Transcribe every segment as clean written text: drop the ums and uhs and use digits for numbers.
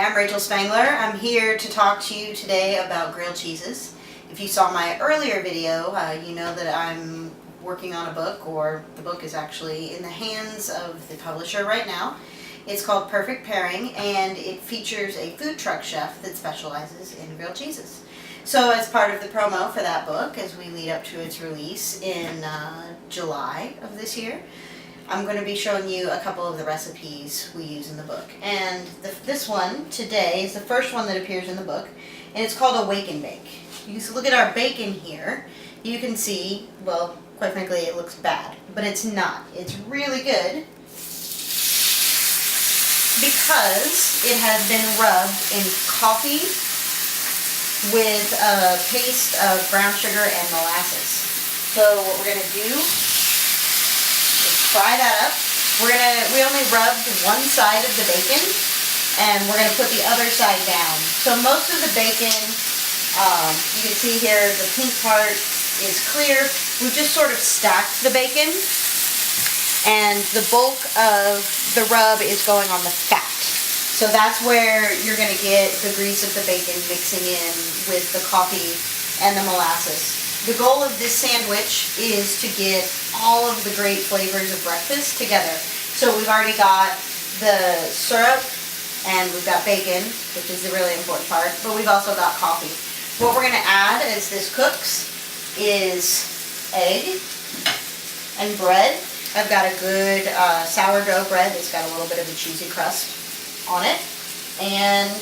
Hi, I'm Rachel Spangler. I'm here to talk to you today about grilled cheeses. If you saw my earlier video, you know that I'm working on a book, or the book is actually in the hands of the publisher right now. It's called Perfect Pairing, and it features a food truck chef that specializes in grilled cheeses. So as part of the promo for that book, as we lead up to its release in July of this year, I'm going to be showing you a couple of the recipes we use in the book. And this one today is the first one that appears in the book, and it's called a wake and bake. You can look at our bacon here. You can see, well, quite frankly, it looks bad, but it's not. It's really good because it has been rubbed in coffee with a paste of brown sugar and molasses. So what we're going to do, fry that up. We only rubbed one side of the bacon, and we're going to put the other side down. So most of the bacon, you can see here, the pink part is clear. We've just sort of stacked the bacon, and the bulk of the rub is going on the fat. So that's where you're going to get the grease of the bacon mixing in with the coffee and the molasses. The goal of this sandwich is to get all of the great flavors of breakfast together. So we've already got the syrup, and we've got bacon, which is the really important part, but we've also got coffee. What we're going to add as this cooks is egg and bread. I've got a good sourdough bread that's got a little bit of a cheesy crust on it, and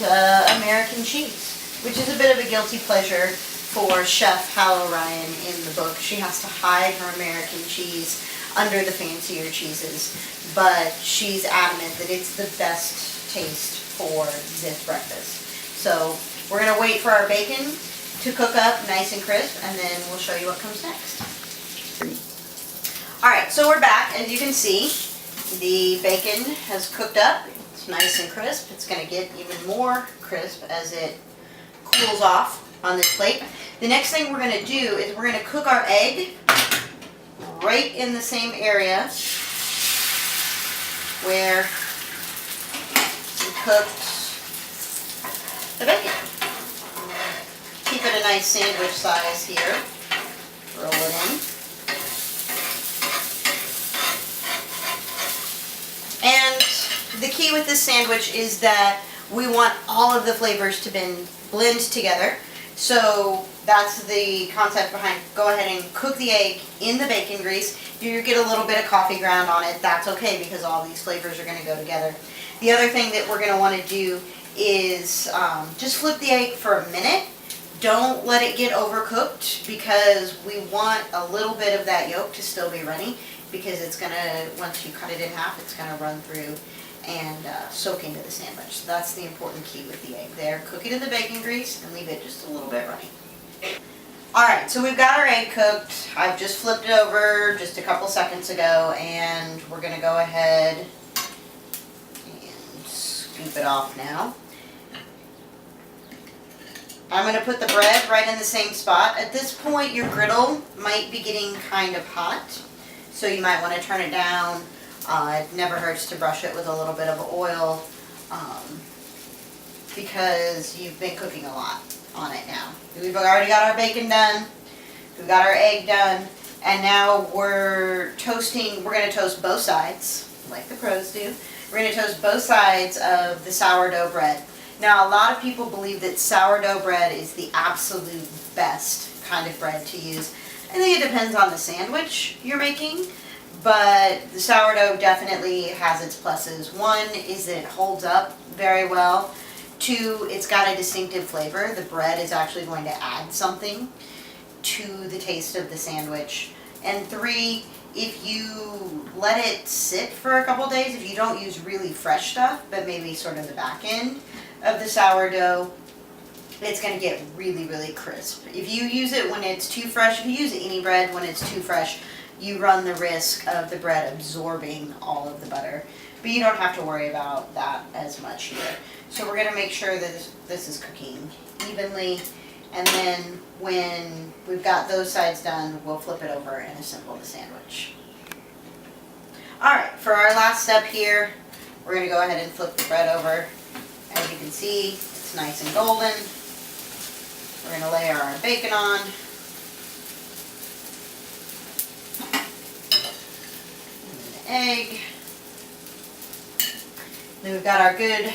American cheese, which is a bit of a guilty pleasure for Chef Hallow Ryan in the book. She has to hide her American cheese under the fancier cheeses, but she's adamant that it's the best taste for this breakfast. So we're going to wait for our bacon to cook up nice and crisp, and then we'll show you what comes next. Alright, so we're back. As you can see, the bacon has cooked up. It's nice and crisp. It's going to get even more crisp as it cools off on this plate. The next thing we're going to do is we're going to cook our egg right in the same area where we cooked the bacon. Keep it a nice sandwich size here. Roll it in. And the key with this sandwich is that we want all of the flavors to blend together. So that's the concept behind, go ahead and cook the egg in the bacon grease. You get a little bit of coffee ground on it, that's okay, because all these flavors are going to go together. The other thing that we're going to want to do is just flip the egg for a minute. Don't let it get overcooked, because we want a little bit of that yolk to still be runny, because it's going to, once you cut it in half, it's going to run through and soak into the sandwich. So that's the important key with the egg there. Cook it in the bacon grease and leave it just a little bit runny. Alright, so we've got our egg cooked. I've just flipped it over just a couple seconds ago, and we're going to go ahead and scoop it off now. I'm going to put the bread right in the same spot. At this point, your griddle might be getting kind of hot, so you might want to turn it down. It never hurts to brush it with a little bit of oil, because you've been cooking a lot on it now. We've already got our bacon done, we've got our egg done, and now we're toasting. We're going to toast both sides, like the pros do. We're going to toast both sides of the sourdough bread. Now, a lot of people believe that sourdough bread is the absolute best kind of bread to use. I think it depends on the sandwich you're making, but the sourdough definitely has its pluses. One is that it holds up very well. Two, it's got a distinctive flavor. The bread is actually going to add something to the taste of the sandwich. And three, if you let it sit for a couple days, if you don't use really fresh stuff, but maybe sort of the back end of the sourdough, it's going to get really, really crisp. If you use it when it's too fresh, if you use any bread when it's too fresh, you run the risk of the bread absorbing all of the butter. But you don't have to worry about that as much here. So we're going to make sure that this is cooking evenly, and then when we've got those sides done, we'll flip it over and assemble the sandwich. Alright, for our last step here, we're going to go ahead and flip the bread over and As you can see, it's nice and golden. We're going to layer our bacon on. And an egg. Then we've got our good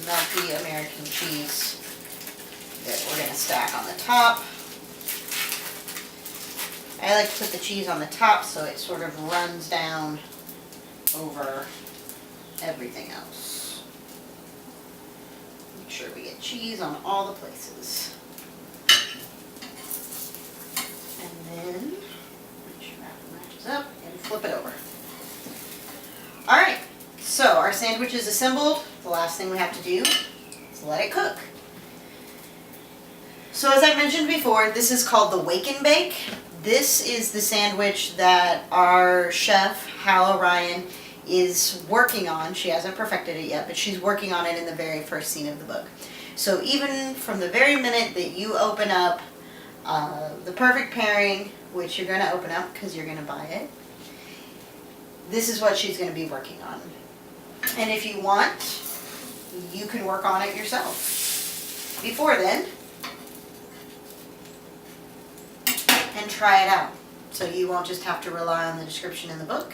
melty American cheese that we're going to stack on the top. I like to put the cheese on the top so it sort of runs down over everything else. Make sure we get cheese on all the places. And then, make sure that matches up and flip it over. Alright, so our sandwich is assembled. The last thing we have to do is let it cook. So as I mentioned before, this is called the Wake and Bake. This is the sandwich that our chef, Hal O'Ryan, is working on. She hasn't perfected it yet, but she's working on it in the very first scene of the book. So even from the very minute that you open up The Perfect Pairing, which you're going to open up because you're going to buy it, this is what she's going to be working on. And if you want, you can work on it yourself before then and try it out. So you won't just have to rely on the description in the book.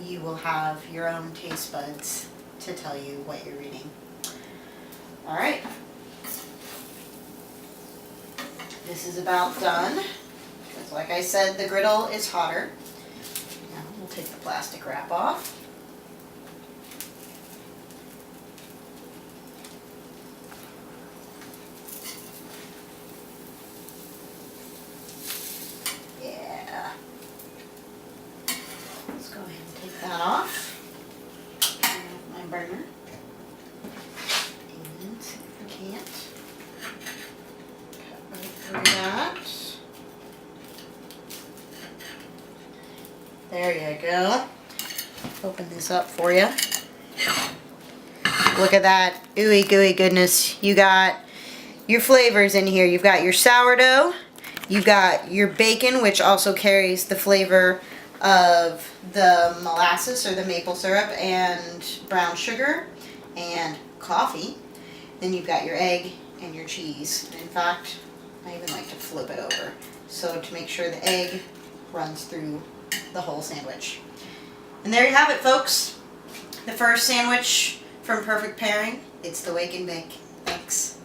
You will have your own taste buds to tell you what you're reading. All right. This is about done. Because like I said, the griddle is hotter. Now we'll take the plastic wrap off. Yeah. Let's go ahead and take that off. Turn off my burner. And see if we can't. Cut right through that. There you go. Open this up for you. Look at that ooey gooey goodness. You got your flavors in here. You've got your sourdough. You've got your bacon, which also carries the flavor of the molasses or the maple syrup and brown sugar and coffee. Then you've got your egg and your cheese. In fact, I even like to flip it over so to make sure the egg runs through the whole sandwich. And there you have it, folks. The first sandwich from Perfect Pairing. It's the Wake and Bake. Thanks.